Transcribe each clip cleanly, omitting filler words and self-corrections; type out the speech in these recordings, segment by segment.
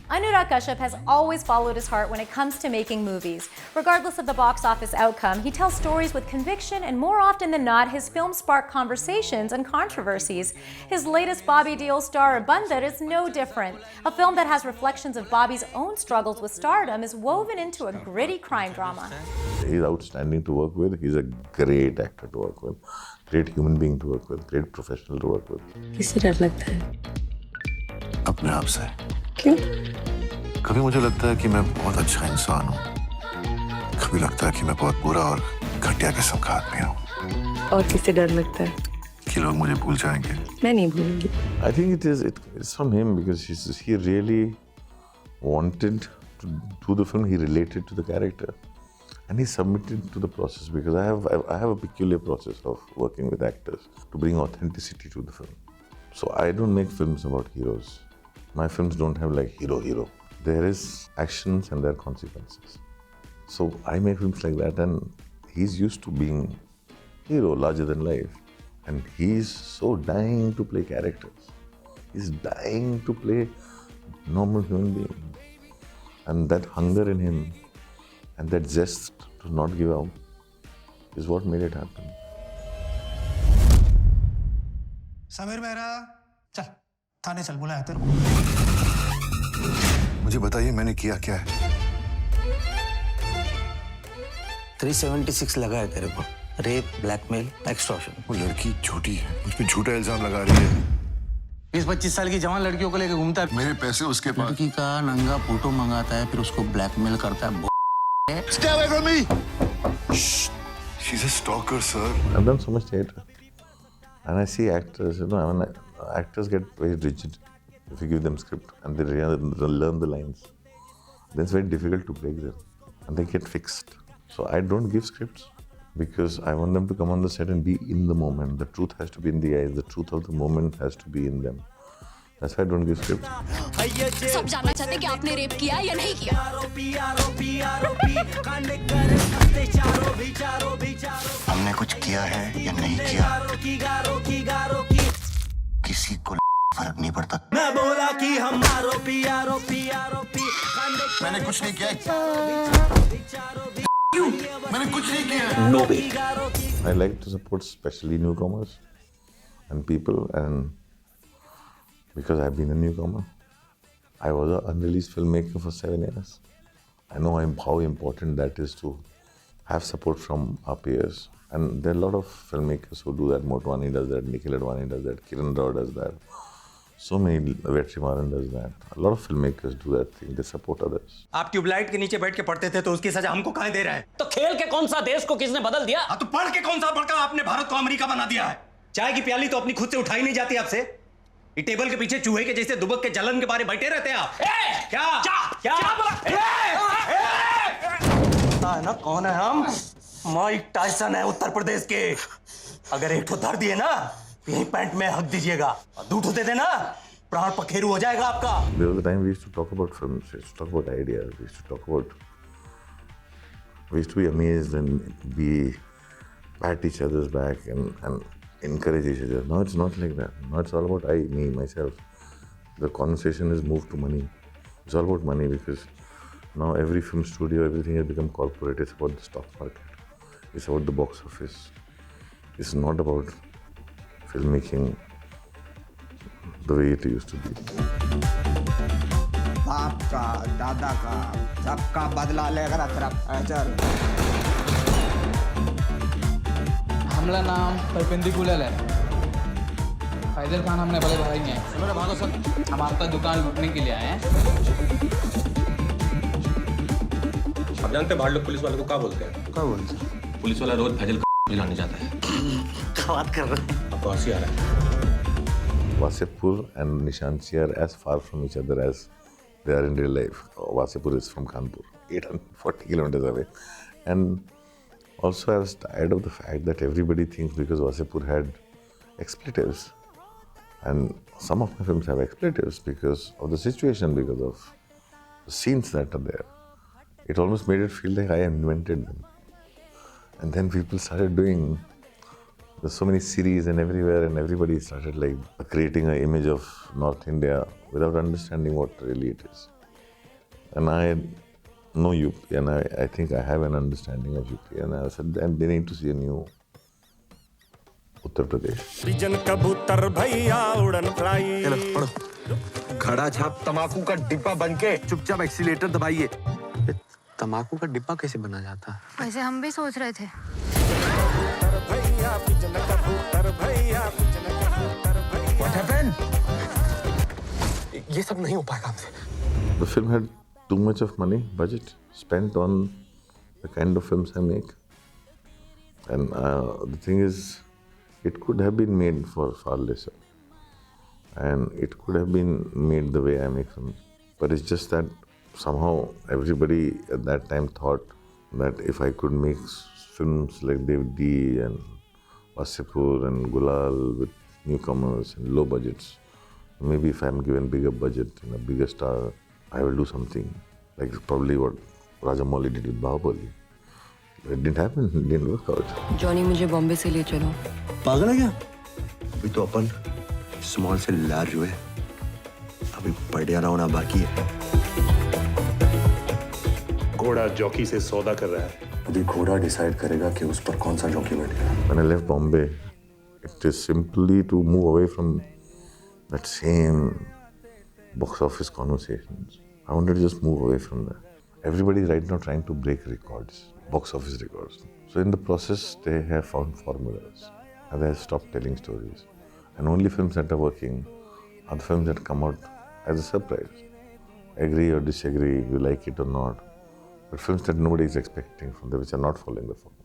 Anurag Kashyap has always followed his heart when it comes to making movies. Regardless of the box office outcome, he tells stories with conviction, and more often than not, his films spark conversations and controversies. His latest Bobby Deol star, Bandar, is no different. A film that has reflections of Bobby's own struggles with stardom is woven into a gritty crime drama. He's outstanding to work with. He's a great actor to work with, great human being to work with, great professional to work with. किससे डर लगता है? अपने आप से। क्यों? कभी मुझे लगता है कि मैं बहुत अच्छा इंसान हूँ, कभी लगता है कि मैं बहुत बुरा और घटिया किस्म का आदमी हूँ। और किससे डर लगता है? कि लोग मुझे भूल जाएंगे। मैं नहीं भूलूंगी। I think it's from him because he really wanted to do the film. He related to the character, and he submitted to the process because I have a peculiar process of working with actors to bring authenticity to the film. So I don't make films about heroes. My films don't have like hero. There is actions and there are consequences. So I make films like that, and he's used to being hero, larger than life. And he's so dying to play characters. He's dying to play normal human being. And that hunger in him and that zest to not give up is what made it happen. Sameer Mehra, चल थाने चल, बुलाया तेरे को। मुझे बताइए मैंने किया क्या है? 376 लगा है तेरे को। Rape, blackmail, extortion. वो लड़की झूठी है, मुझ पे झूठा इल्जाम लगा रही है। 20-25 साल की जवान लड़कियों को लेकर घूमता है। मेरे पैसे उसके पास। लड़की का नंगा फोटो मंगाता है, फिर उसको ब्लैकमेल करता है। Stay away from me! Shh. She's a stalker, sir. I've done so much theatre. And I see actors, actors get very rigid if you give them script and they learn the lines. Then it's very difficult to break them and they get fixed. So I don't give scripts because I want them to come on the set and be in the moment. The truth has to be in the eyes. The truth of the moment has to be in them. That's why I don't give scripts. सब जानना चाहते हैं कि आपने rape किया या नहीं किया। हमने कुछ किया है या नहीं किया, किसी को फर्क नहीं पड़ता। मैं बोला कि हम आरोपी। मैंने कुछ नहीं किया। मैंने कुछ नहीं किया। No way. I like to support especially newcomers and people, and because I've been a newcomer, I was an unreleased filmmaker for 7 years. I know how important that is to have support from our peers. And there are a lot of filmmakers who do that. Motwani does that, Nikhil Advani does that, Kiran Rao does that. So many, Vetrimaran does that. A lot of filmmakers do that thing. They support others. आप tubelight के नीचे बैठ के पढ़ते थे तो उसकी सजा हमको कहाँ दे रहा है? तो खेल के कौन सा देश को किसने बदल दिया? तो पढ़ के कौन सा बड़का आपने भारत को अमेरिका बना दिया है? चाय की प्याली तो अपनी खुद से उठाई नहीं जाती आपसे। ये टेबल के पीछे चूहे के जैसे दुबक के जलन के बारे बैठे रहते हैं आप। क्या है ना कौन है हम? माइक टायसन है उत्तर प्रदेश के। अगर एक ठो धर दिए ना, यही पैंट में हक दीजिएगा। दूठो दे देना, प्राण पखेरु हो जाएगा आपका। There was a time we used to talk about films, we used to talk about ideas, we used to be amazed and pat each other's back and encourage each other. Now it's not like that. Now it's all about me, myself. The conversation has moved to money. It's all about money because now every film studio, everything has become corporate. It's about the stock market. It's about the box office. It's not about filmmaking the way it used to be. बाप का, दादा का, सबका बदला लेकर चल। हमला नाम परपेंडिकुलर है। फैजल खान हमने बड़े भाई हैं। मेरा भागो सर, हम आपका दुकान लूटने के लिए आए हैं। आप जानते हैं बाहर लोग पुलिस वालों को क्या बोलते हैं? क्या बोलते हैं? पुलिस वाला रोज फैजल लाने जाता है। क्या बात कर रहे हैं? आपको हंसी आ रहा है? Wasipur and Nishanchi are as far from each other as they are in real life. Wasipur is from Kanpur, 840 kilometers away. And also I was tired of the fact that everybody thinks because Wasipur had expletives, and some of my films have expletives because of the situation, because of the scenes that are there. It almost made it feel like I invented them. And then people started doing, there's so many series and everywhere, and everybody started like creating an image of North India without understanding what really it is. and I know UP, and I think I have an understanding of UP, and I said, and they need to see a new Uttar Pradesh. खड़ा छाप तमाकू का डिब्बा बनके चुपचाप accelerator दबाइए। तमाकू का डिब्बा कैसे बना जाता है? वैसे हम भी सोच रहे थे। What happened? ये सब नहीं हो पाएगा हमसे। The film had too much of money, budget spent on the kind of films I make, and the thing is, it could have been made for far lesser, and it could have been made the way I make films, but it's just that somehow everybody at that time thought that if I could make films like Dev D and Wasipur and Gulal with newcomers and low budgets, maybe if I'm given bigger budget and a bigger star, I will do something like probably what Rajamouli did with Bahubali. It didn't happen, it didn't work out. Johnny मुझे बॉम्बे से ले चलो। पागल है क्या? अभी तो अपन small से लार्ज हुए, अभी बढ़िया होना बाकी है। घोड़ा जॉकी से सौदा कर रहा है। अभी घोड़ा डिसाइड करेगा कि उस पर कौन सा जॉकी बैठेगा। When I left Bombay, it is simply to move away from that same box office conversations. I wanted to just move away from that. Everybody is right now trying to break records, box office records. So in the process, they have found formulas and they have stopped telling stories. And only films that are working are the films that come out as a surprise. Agree or disagree, you like it or not. But films that nobody is expecting from them, which are not following the formula.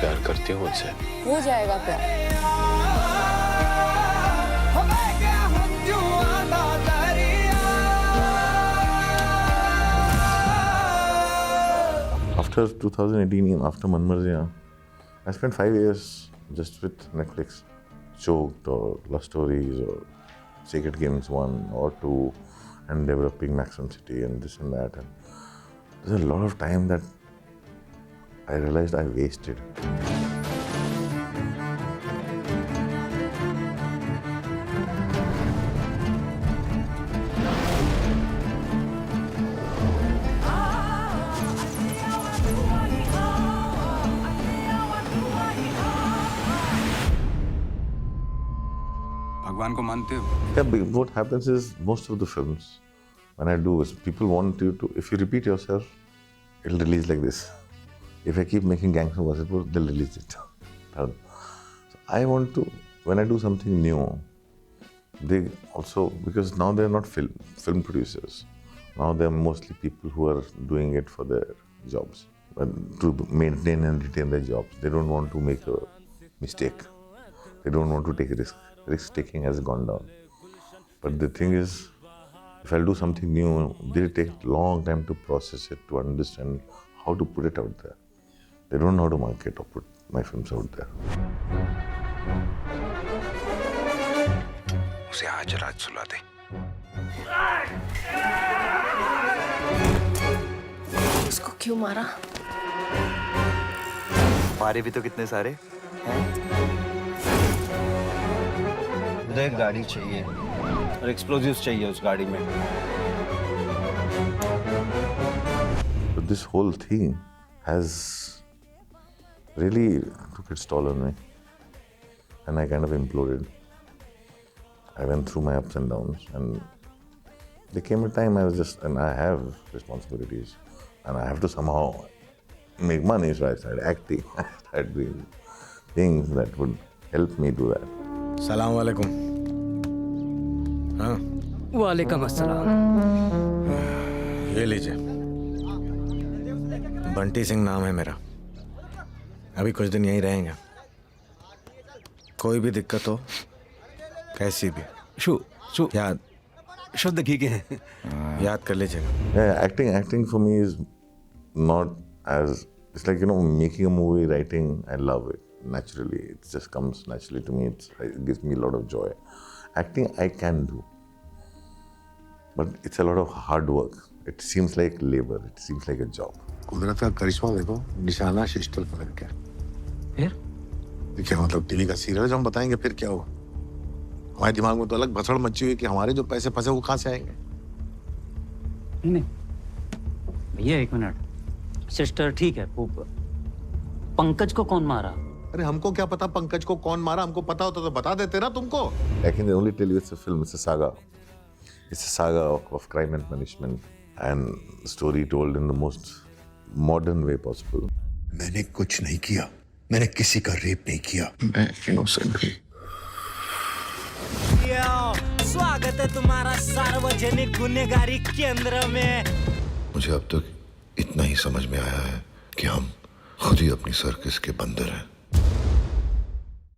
प्यार करती हो मुझसे? हो जाएगा प्यार। After 2018, after Man Mar Jaya, I spent 5 years just with Netflix, Choked or Love Stories or Sacred Games 1 or 2, and developing Maximum City and this and that. And there's a lot of time that I realized I wasted. भगवान को मानते हो? Yeah, but what happens is most of the films, when I do, is people want you to, if you repeat yourself, it'll release like this. If I keep making Gangs of Wasseypur, they'll release it. So I want to, when I do something new, they also, because now they're not film producers. Now they're mostly people who are doing it for their jobs, but to maintain and retain their jobs. They don't want to make a mistake. They don't want to take a risk. Risk taking has gone down. But the thing is, if I'll do something new, they'll take a long time to process it, to understand how to put it out there. They don't know how to market or put my films out there. उसे आज रात सुला दे। उसको क्यों मारा? मारे भी तो कितने सारे हैं? मुझे एक गाड़ी चाहिए और एक्सप्लोजिव्स चाहिए उस गाड़ी में। So this whole thing has really took its toll on me, and I kind of imploded. I went through my ups and downs, and there came a time I was just, and I have responsibilities, and I have to somehow make money, so I started acting. I started doing things that would help me do that. सलाम वालेकुम। हाँ। वालेकुम अस्सलाम। ये लीजिए। बंटी सिंह नाम है मेरा। अभी कुछ दिन यहीं रहेंगे। कोई भी दिक्कत हो, कैसी भी। याद शुद्ध घी के हैं। याद कर लीजिएगा। Yeah, acting for me is not as, it's like, making a movie, writing, I love it naturally. It just comes naturally to me. It gives me a lot of joy. Acting I can do, but it's a lot of hard work. It seems like labor. It seems like a job. कुदरत का करिश्मा देखो, निशाना शिष्टल पर लग गया। फिर क्या मतलब टीवी का सीरियल जो हम बताएंगे फिर क्या होगा? हमारे दिमाग में तो अलग भसड़ मची हुई है कि हमारे जो पैसे फंसे वो कहाँ से आएंगे। नहीं भैया, एक मिनट। सिस्टर ठीक है, वो पंकज को कौन मारा? अरे हमको क्या पता पंकज को कौन मारा, हमको पता होता तो बता देते ना तुमको। I can only tell you it's a film, it's a saga. It's a saga of crime and punishment and story told in the most modern way possible. मैंने कुछ नहीं किया, मैंने किसी का रेप नहीं किया, मैं इनोसेंट हूँ। स्वागत है तुम्हारा सार्वजनिक गुन्हेगारी केंद्र में। मुझे अब तक इतना ही समझ में आया है कि हम खुद ही अपनी सर्कस के बंदर हैं।